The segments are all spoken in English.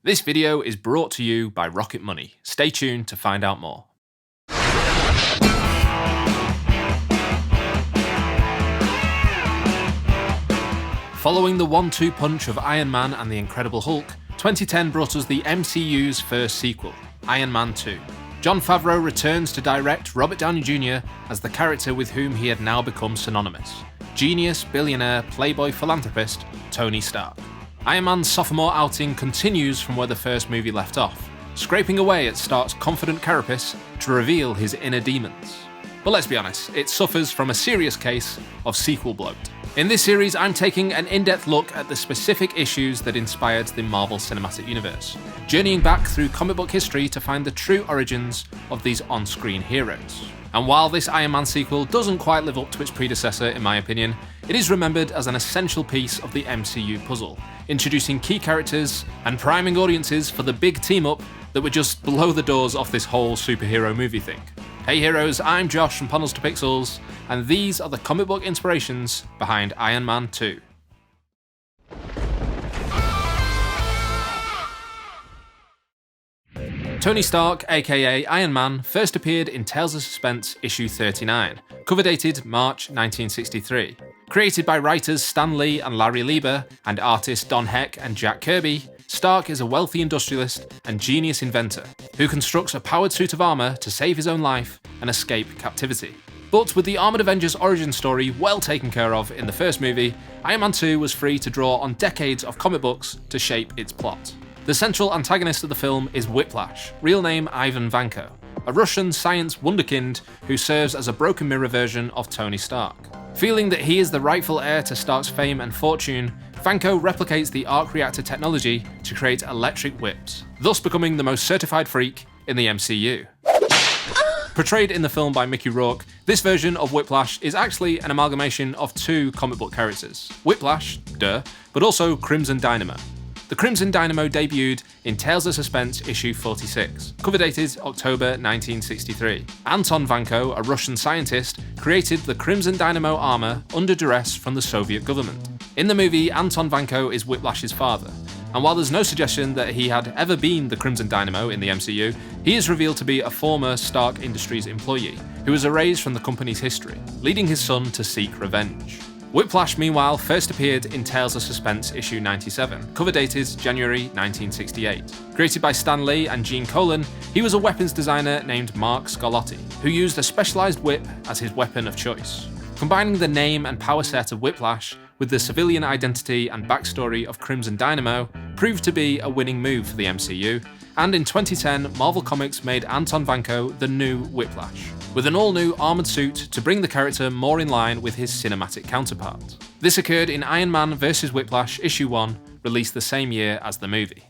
This video is brought to you by Rocket Money. Stay tuned to find out more. Following the 1-2 punch of Iron Man and the Incredible Hulk, 2010 brought us the MCU's first sequel, Iron Man 2. Jon Favreau returns to direct Robert Downey Jr. as the character with whom he had now become synonymous, genius, billionaire, playboy philanthropist, Tony Stark. Iron Man's sophomore outing continues from where the first movie left off, scraping away at Stark's confident carapace to reveal his inner demons. But let's be honest, it suffers from a serious case of sequel bloat. In this series, I'm taking an in-depth look at the specific issues that inspired the Marvel Cinematic Universe, journeying back through comic book history to find the true origins of these on-screen heroes. And while this Iron Man sequel doesn't quite live up to its predecessor, in my opinion, it is remembered as an essential piece of the MCU puzzle, introducing key characters and priming audiences for the big team-up that would just blow the doors off this whole superhero movie thing. Hey heroes, I'm Josh from Panels to Pixels, and these are the comic book inspirations behind Iron Man 2. Tony Stark, aka Iron Man, first appeared in Tales of Suspense issue 39, cover dated March 1963. Created by writers Stan Lee and Larry Lieber, and artists Don Heck and Jack Kirby, Stark is a wealthy industrialist and genius inventor who constructs a powered suit of armor to save his own life and escape captivity. But with the Armored Avengers origin story well taken care of in the first movie, Iron Man 2 was free to draw on decades of comic books to shape its plot. The central antagonist of the film is Whiplash, real name Ivan Vanko, a Russian science wunderkind who serves as a broken mirror version of Tony Stark. Feeling that he is the rightful heir to Stark's fame and fortune, Vanko replicates the arc reactor technology to create electric whips, thus becoming the most certified freak in the MCU. Portrayed in the film by Mickey Rourke, this version of Whiplash is actually an amalgamation of two comic book characters, Whiplash, duh, but also Crimson Dynamo. The Crimson Dynamo debuted in Tales of Suspense issue 46, cover dated October 1963. Anton Vanko, a Russian scientist, created the Crimson Dynamo armor under duress from the Soviet government. In the movie, Anton Vanko is Whiplash's father, and while there's no suggestion that he had ever been the Crimson Dynamo in the MCU, he is revealed to be a former Stark Industries employee who was erased from the company's history, leading his son to seek revenge. Whiplash, meanwhile, first appeared in Tales of Suspense issue 97, cover dated January 1968. Created by Stan Lee and Gene Colan, he was a weapons designer named Mark Scarlotti, who used a specialized whip as his weapon of choice. Combining the name and power set of Whiplash with the civilian identity and backstory of Crimson Dynamo proved to be a winning move for the MCU, and in 2010, Marvel Comics made Anton Vanko the new Whiplash, with an all-new armoured suit to bring the character more in line with his cinematic counterpart. This occurred in Iron Man vs. Whiplash issue 1, released the same year as the movie.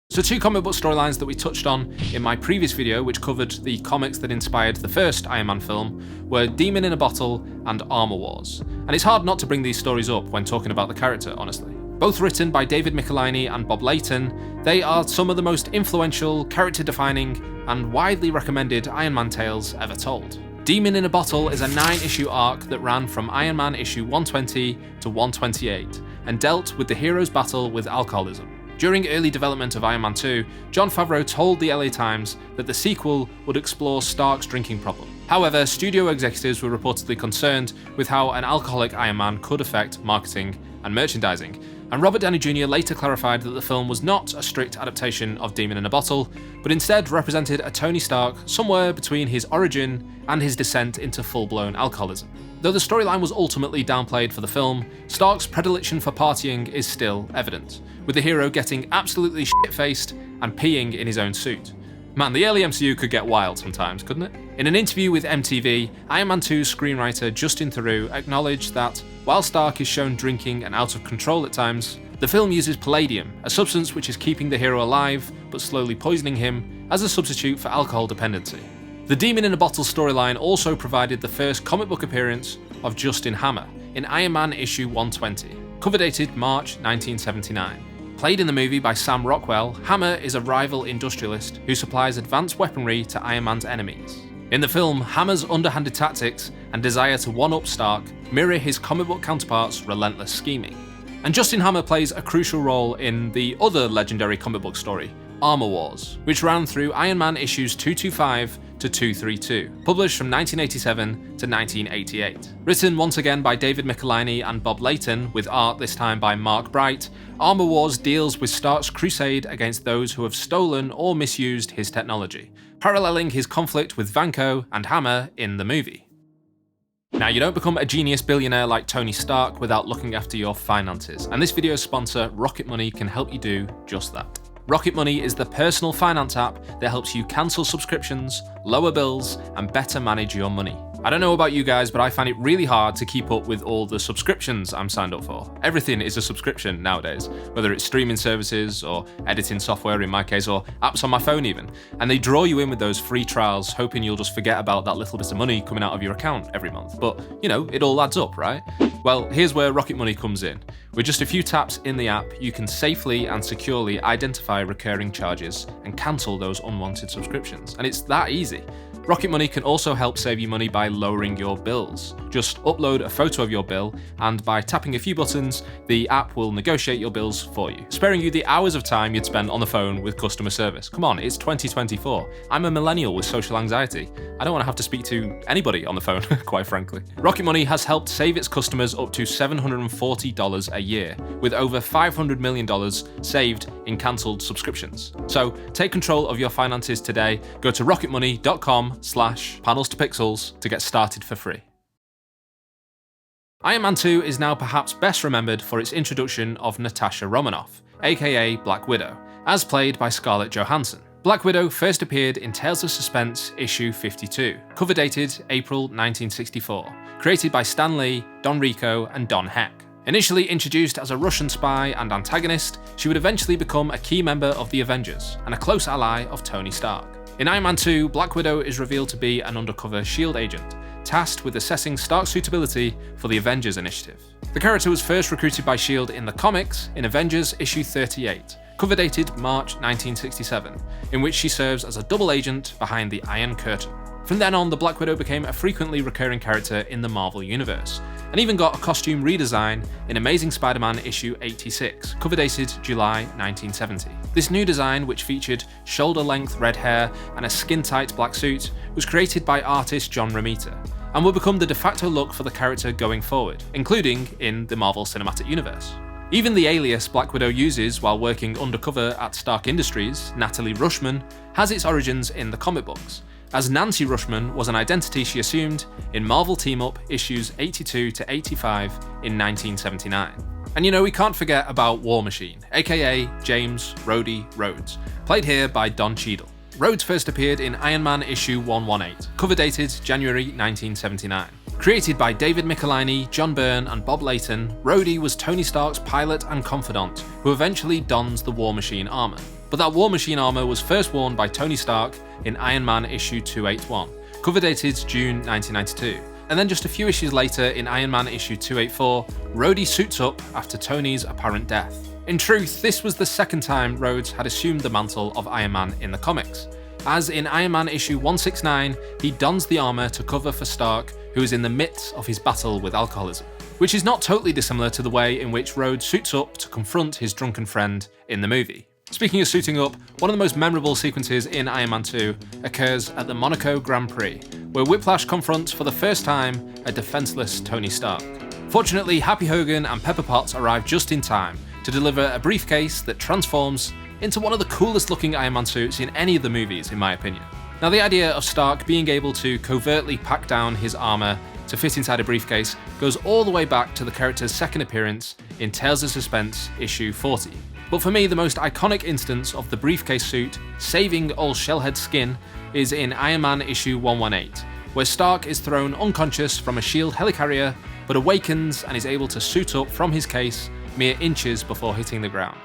So two comic book storylines that we touched on in my previous video, which covered the comics that inspired the first Iron Man film, were Demon in a Bottle and Armor Wars. And it's hard not to bring these stories up when talking about the character, honestly. Both written by David Michelinie and Bob Layton, they are some of the most influential, character-defining, and widely recommended Iron Man tales ever told. Demon in a Bottle is a 9-issue arc that ran from Iron Man issue 120 to 128, and dealt with the hero's battle with alcoholism. During early development of Iron Man 2, Jon Favreau told the LA Times that the sequel would explore Stark's drinking problem. However, studio executives were reportedly concerned with how an alcoholic Iron Man could affect marketing and merchandising, and Robert Downey Jr. later clarified that the film was not a strict adaptation of Demon in a Bottle, but instead represented a Tony Stark somewhere between his origin and his descent into full-blown alcoholism. Though the storyline was ultimately downplayed for the film, Stark's predilection for partying is still evident, with the hero getting absolutely shit-faced and peeing in his own suit. Man, the early MCU could get wild sometimes, couldn't it? In an interview with MTV, Iron Man 2's screenwriter Justin Theroux acknowledged that, while Stark is shown drinking and out of control at times, the film uses palladium, a substance which is keeping the hero alive but slowly poisoning him, as a substitute for alcohol dependency. The Demon in a Bottle storyline also provided the first comic book appearance of Justin Hammer in Iron Man issue 120, cover dated March 1979. Played in the movie by Sam Rockwell, Hammer is a rival industrialist who supplies advanced weaponry to Iron Man's enemies. In the film, Hammer's underhanded tactics and desire to one-up Stark mirror his comic book counterpart's relentless scheming. And Justin Hammer plays a crucial role in the other legendary comic book story, Armor Wars, which ran through Iron Man issues 225 to 232, published from 1987 to 1988. Written once again by David Michelinie and Bob Layton, with art this time by Mark Bright, Armor Wars deals with Stark's crusade against those who have stolen or misused his technology, paralleling his conflict with Vanko and Hammer in the movie. Now, you don't become a genius billionaire like Tony Stark without looking after your finances, and this video's sponsor, Rocket Money, can help you do just that. Rocket Money is the personal finance app that helps you cancel subscriptions, lower bills, and better manage your money. I don't know about you guys, but I find it really hard to keep up with all the subscriptions I'm signed up for. Everything is a subscription nowadays, whether it's streaming services or editing software in my case, or apps on my phone even. And they draw you in with those free trials, hoping you'll just forget about that little bit of money coming out of your account every month. But, you know, it all adds up, right? Well, here's where Rocket Money comes in. With just a few taps in the app, you can safely and securely identify recurring charges and cancel those unwanted subscriptions. And it's that easy. Rocket Money can also help save you money by lowering your bills. Just upload a photo of your bill, and by tapping a few buttons, the app will negotiate your bills for you, sparing you the hours of time you'd spend on the phone with customer service. Come on, it's 2024. I'm a millennial with social anxiety. I don't want to have to speak to anybody on the phone, quite frankly. Rocket Money has helped save its customers up to $740 a year, with over $500 million saved in cancelled subscriptions. So take control of your finances today. Go to rocketmoney.com/panels2pixels to get started for free. Iron Man 2 is now perhaps best remembered for its introduction of Natasha Romanoff, aka Black Widow, as played by Scarlett Johansson. Black Widow first appeared in Tales of Suspense issue 52, cover dated April 1964, created by Stan Lee, Don Rico, and Don Heck. Initially introduced as a Russian spy and antagonist, she would eventually become a key member of the Avengers and a close ally of Tony Stark. In Iron Man 2, Black Widow is revealed to be an undercover S.H.I.E.L.D. agent, tasked with assessing Stark's suitability for the Avengers Initiative. The character was first recruited by S.H.I.E.L.D. in the comics in Avengers issue 38, cover dated March 1967, in which she serves as a double agent behind the Iron Curtain. From then on, the Black Widow became a frequently recurring character in the Marvel Universe, and even got a costume redesign in Amazing Spider-Man issue 86, cover dated July 1970. This new design, which featured shoulder-length red hair and a skin-tight black suit, was created by artist John Romita, and will become the de facto look for the character going forward, including in the Marvel Cinematic Universe. Even the alias Black Widow uses while working undercover at Stark Industries, Natalie Rushman, has its origins in the comic books, as Nancy Rushman was an identity she assumed in Marvel Team Up issues 82 to 85 in 1979. And you know, we can't forget about War Machine, aka James Rhodey Rhodes, played here by Don Cheadle. Rhodes first appeared in Iron Man issue 118, cover dated January 1979. Created by David Michelinie, John Byrne, and Bob Layton, Rhodey was Tony Stark's pilot and confidant, who eventually dons the War Machine armor. But that War Machine armor was first worn by Tony Stark in Iron Man issue 281, cover dated June 1992. And then just a few issues later, in Iron Man issue 284, Rhodey suits up after Tony's apparent death. In truth, this was the second time Rhodes had assumed the mantle of Iron Man in the comics, as in Iron Man issue 169, he dons the armor to cover for Stark, who is in the midst of his battle with alcoholism, which is not totally dissimilar to the way in which Rhodes suits up to confront his drunken friend in the movie. Speaking of suiting up, one of the most memorable sequences in Iron Man 2 occurs at the Monaco Grand Prix, where Whiplash confronts for the first time a defenseless Tony Stark. Fortunately, Happy Hogan and Pepper Potts arrive just in time to deliver a briefcase that transforms into one of the coolest looking Iron Man suits in any of the movies, in my opinion. Now, the idea of Stark being able to covertly pack down his armor to fit inside a briefcase goes all the way back to the character's second appearance in Tales of Suspense issue 40. But for me, the most iconic instance of the briefcase suit saving old Shellhead's skin is in Iron Man issue 118, where Stark is thrown unconscious from a S.H.I.E.L.D. helicarrier, but awakens and is able to suit up from his case mere inches before hitting the ground.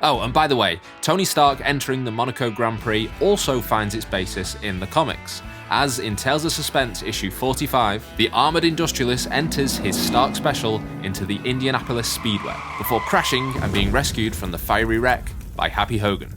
Oh, and by the way, Tony Stark entering the Monaco Grand Prix also finds its basis in the comics, as in Tales of Suspense issue 45, the armoured industrialist enters his Stark special into the Indianapolis Speedway, before crashing and being rescued from the fiery wreck by Happy Hogan.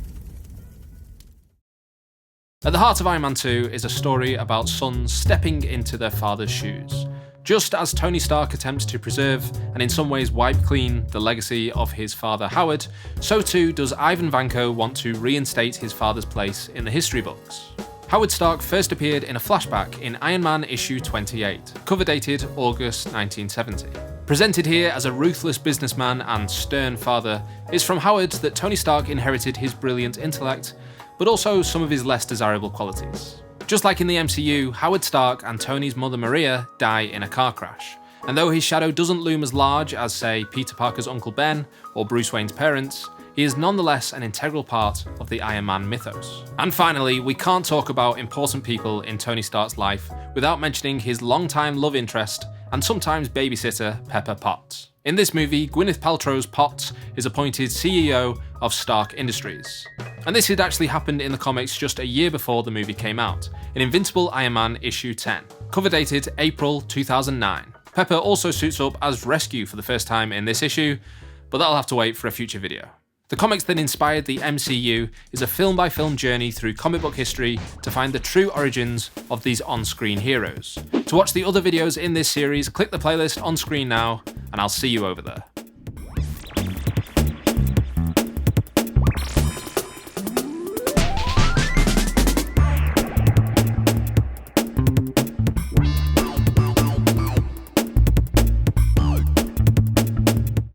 At the heart of Iron Man 2 is a story about sons stepping into their father's shoes. Just as Tony Stark attempts to preserve, and in some ways wipe clean, the legacy of his father Howard, so too does Ivan Vanko want to reinstate his father's place in the history books. Howard Stark first appeared in a flashback in Iron Man issue 28, cover dated August 1970. Presented here as a ruthless businessman and stern father, it's from Howard that Tony Stark inherited his brilliant intellect, but also some of his less desirable qualities. Just like in the MCU, Howard Stark and Tony's mother Maria die in a car crash, and though his shadow doesn't loom as large as, say, Peter Parker's Uncle Ben or Bruce Wayne's parents, he is nonetheless an integral part of the Iron Man mythos. And finally, we can't talk about important people in Tony Stark's life without mentioning his longtime love interest and sometimes babysitter, Pepper Potts. In this movie, Gwyneth Paltrow's Potts is appointed CEO of Stark Industries. And this had actually happened in the comics just a year before the movie came out, in Invincible Iron Man issue 10, cover dated April 2009. Pepper also suits up as Rescue for the first time in this issue, but that'll have to wait for a future video. The comics that inspired the MCU is a film-by-film journey through comic book history to find the true origins of these on-screen heroes. To watch the other videos in this series, click the playlist on screen now, and I'll see you over there.